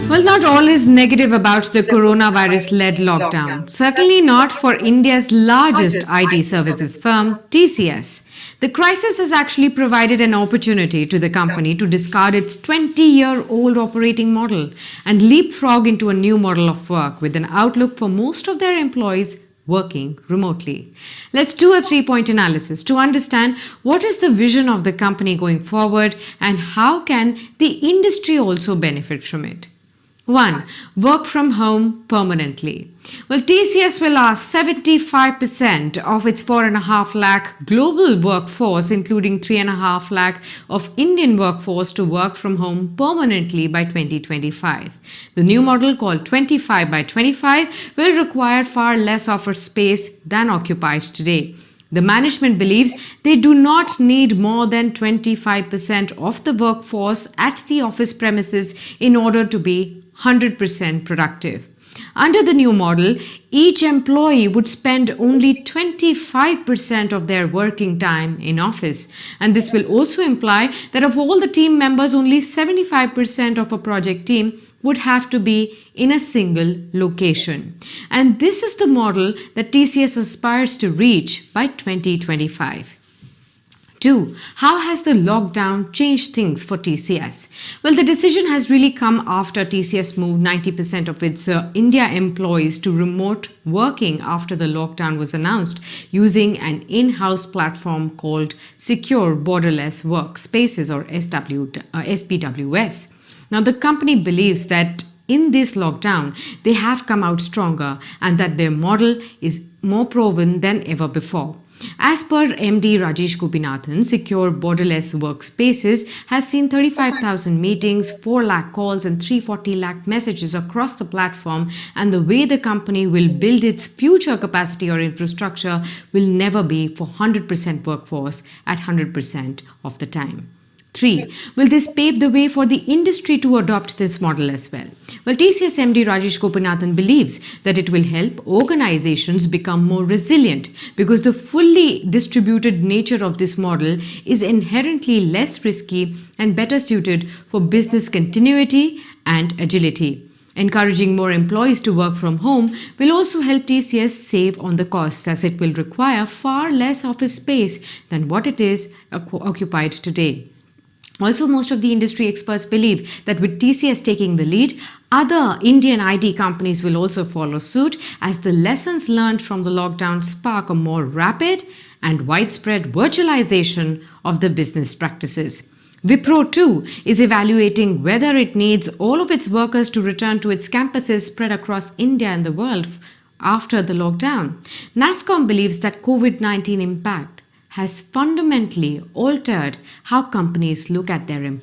Well, not all is negative about the coronavirus led lockdown. Certainly not for India's largest IT services firm, TCS. The crisis has actually provided an opportunity to the company to discard its 20-year-old operating model and leapfrog into a new model of work with an outlook for most of their employees working remotely. Let's do a three-point analysis to understand what is the vision of the company going forward and how can the industry also benefit from it. 1. Work from home permanently. Well, TCS will ask 75% of its 4.5 lakh global workforce, including 3.5 lakh of Indian workforce, to work from home permanently by 2025. The new model, called 25 by 25, will require far less office space than occupied today. The management believes they do not need more than 25% of the workforce at the office premises in order to be 100% productive. Under the new model, each employee would spend only 25% of their working time in office. And this will also imply that of all the team members, only 75% of a project team would have to be in a single location. And this is the model that TCS aspires to reach by 2025. 2. How has the lockdown changed things for TCS? Well, the decision has really come after TCS moved 90% of its India employees to remote working after the lockdown was announced using an in-house platform called Secure Borderless Workspaces, or SBWS. Now, the company believes that in this lockdown, they have come out stronger and that their model is more proven than ever before. As per MD Rajesh Gopinathan, Secure Borderless Workspaces has seen 35,000 meetings, 4 lakh calls and 340 lakh messages across the platform, and the way the company will build its future capacity or infrastructure will never be for 100% workforce at 100% of the time. 3. Will this pave the way for the industry to adopt this model as well? Well, TCS MD Rajesh Gopinathan believes that it will help organizations become more resilient because the fully distributed nature of this model is inherently less risky and better suited for business continuity and agility. Encouraging more employees to work from home will also help TCS save on the costs, as it will require far less office space than what it is occupied today. Also, most of the industry experts believe that with TCS taking the lead, other Indian IT companies will also follow suit, as the lessons learned from the lockdown spark a more rapid and widespread virtualization of the business practices. Wipro too is evaluating whether it needs all of its workers to return to its campuses spread across India and the world after the lockdown. NASSCOM believes that COVID-19 impact has fundamentally altered how companies look at their employees.